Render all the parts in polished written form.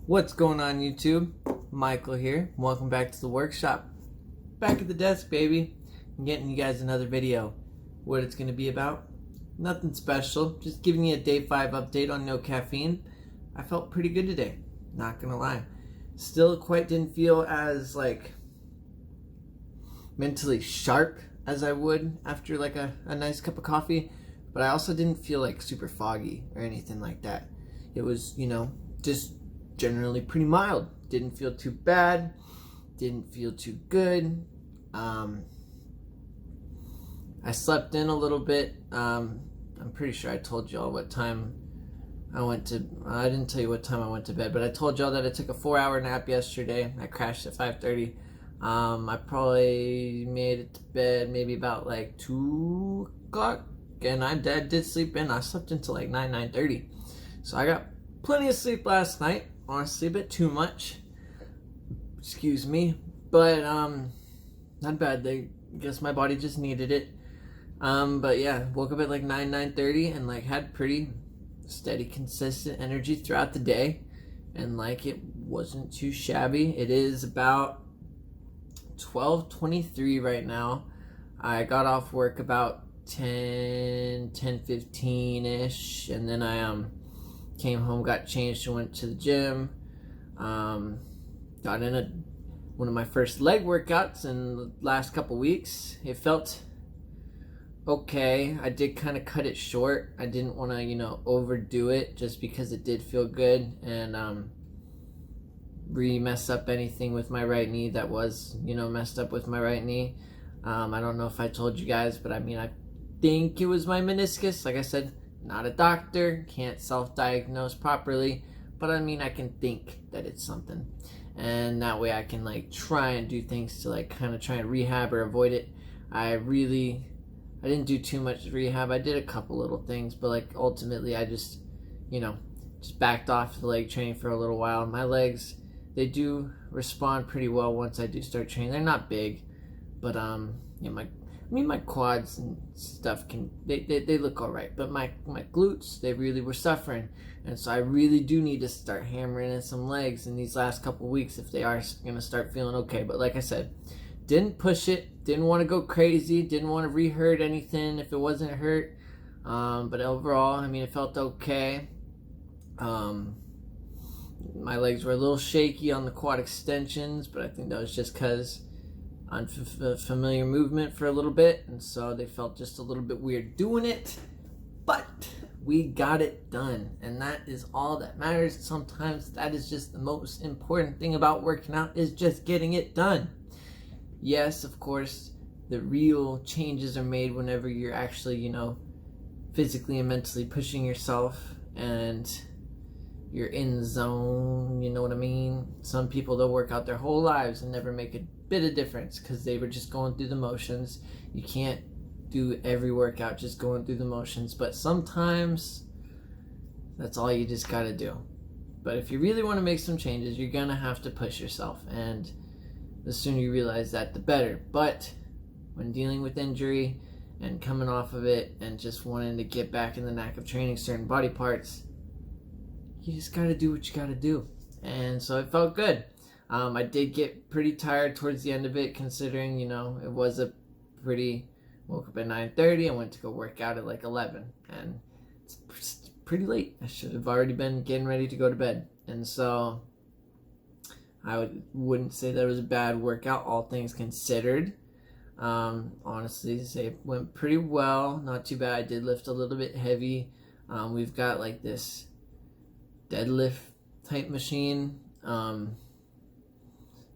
What's going on, YouTube? Michael here. Welcome back to the workshop. Back at the desk, baby. I'm getting you guys another video. What it's going to be about? Nothing special. Just giving you a day 5 update on No Caffeine. I felt pretty good today. Not going to lie. Still quite didn't feel as mentally sharp as I would after a nice cup of coffee. But I also didn't feel super foggy or anything like that. It was, just generally pretty mild. Didn't feel too bad. Didn't feel too good. I slept in a little bit. I'm pretty sure I told y'all what time I went to. I didn't tell you what time I went to bed, but I told y'all that I took a 4-hour nap yesterday. I crashed at 5:30. I probably made it to bed maybe about 2 o'clock, and I did sleep in. I slept until 9:30. So I got plenty of sleep last night. Honestly, a bit too much. Excuse me. But not bad. I guess my body just needed it. But yeah, woke up at 9:30 and had pretty steady, consistent energy throughout the day. And it wasn't too shabby. It is about 12:23 right now. I got off work about 10:15-ish, and then I came home, got changed, and went to the gym. Got in one of my first leg workouts in the last couple weeks. It felt okay. I did kind of cut it short. I didn't want to, overdo it just because it did feel good, and mess up anything with my right knee that was, messed up with my right knee. I don't know if I told you guys, but I think it was my meniscus. Like I said, not a doctor, can't self-diagnose properly, but I can think that it's something, and that way I can try and do things to kind of try and rehab or avoid it. I didn't do too much rehab. I did a couple little things, but ultimately I just backed off the leg training for a little while. My legs, they do respond pretty well once I do start training. They're not big, but my quads and stuff they look all right, but my glutes, they really were suffering, and so I really do need to start hammering in some legs in these last couple weeks if they are gonna start feeling okay. But like I said, didn't push it, didn't want to go crazy, didn't want to re-hurt anything if it wasn't hurt. But overall, it felt okay. My legs were a little shaky on the quad extensions, but I think that was just because unfamiliar movement for a little bit, and so they felt just a little bit weird doing it, but we got it done, and that is all that matters. Sometimes that is just the most important thing about working out, is just getting it done. Yes, of course, the real changes are made whenever you're actually, physically and mentally pushing yourself and you're in the zone, you know what I mean? Some people, they'll work out their whole lives and never make a bit of difference because they were just going through the motions. You can't do every workout just going through the motions, but sometimes that's all you just gotta do. But if you really want to make some changes, you're gonna have to push yourself, and the sooner you realize that, the better. But when dealing with injury and coming off of it and just wanting to get back in the knack of training certain body parts, you just gotta do what you gotta do. And so it felt good. I did get pretty tired towards the end of it, considering, it was woke up at 9:30 and went to go work out at 11. And it's pretty late. I should have already been getting ready to go to bed. And so I wouldn't say that it was a bad workout, all things considered. Honestly, say it went pretty well. Not too bad. I did lift a little bit heavy. We've got this deadlift type machine.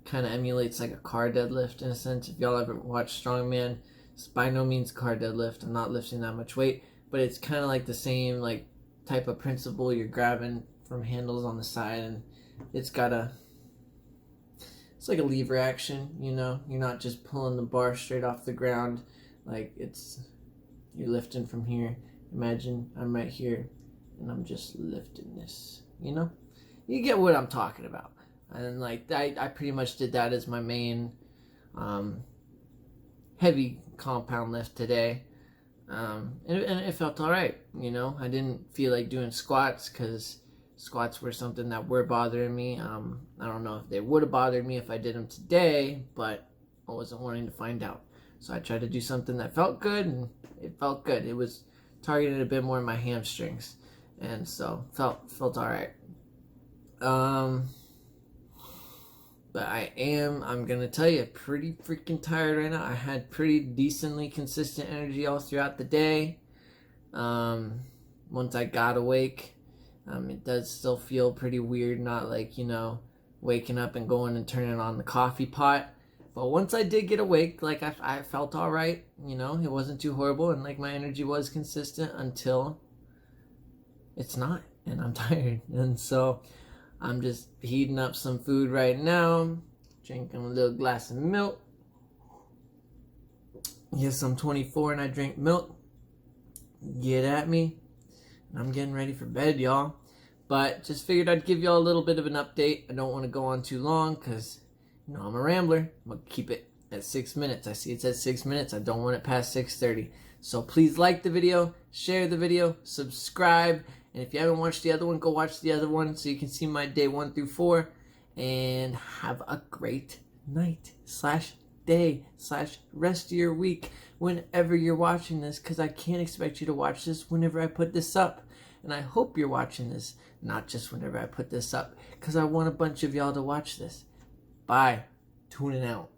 Kind of emulates a car deadlift in a sense. If y'all ever watch Strongman, it's by no means car deadlift. I'm not lifting that much weight, but it's kind of the same type of principle. You're grabbing from handles on the side, and it's like a lever action, you're not just pulling the bar straight off the ground. You're lifting from here. Imagine I'm right here and I'm just lifting this, you get what I'm talking about. And I pretty much did that as my main heavy compound lift today. And it felt all right. I didn't feel like doing squats because Squats were something that were bothering me. I don't know if they would have bothered me if I did them today, but I wasn't wanting to find out. So I tried to do something that felt good, and it felt good. It was targeted a bit more in my hamstrings, and so felt all right. But I'm gonna tell you, pretty freaking tired right now. I had pretty decently consistent energy all throughout the day. Once I got awake, it does still feel pretty weird, not like, waking up and going and turning on the coffee pot. But once I did get awake, like I felt all right, it wasn't too horrible, and like my energy was consistent until it's not, and I'm tired. And so I'm just heating up some food right now, drinking a little glass of milk. Yes, I'm 24 and I drink milk. Get at me. I'm getting ready for bed, y'all. But just figured I'd give y'all a little bit of an update. I don't want to go on too long because, I'm a rambler. I'm going to keep it at 6 minutes. I see it's at 6 minutes. I don't want it past 6:30. So please like the video, share the video, subscribe. And if you haven't watched the other one, go watch the other one so you can see my day 1 through 4. And have a great night / day / rest of your week whenever you're watching this, because I can't expect you to watch this whenever I put this up. And I hope you're watching this, not just whenever I put this up, because I want a bunch of y'all to watch this. Bye. Tuning out.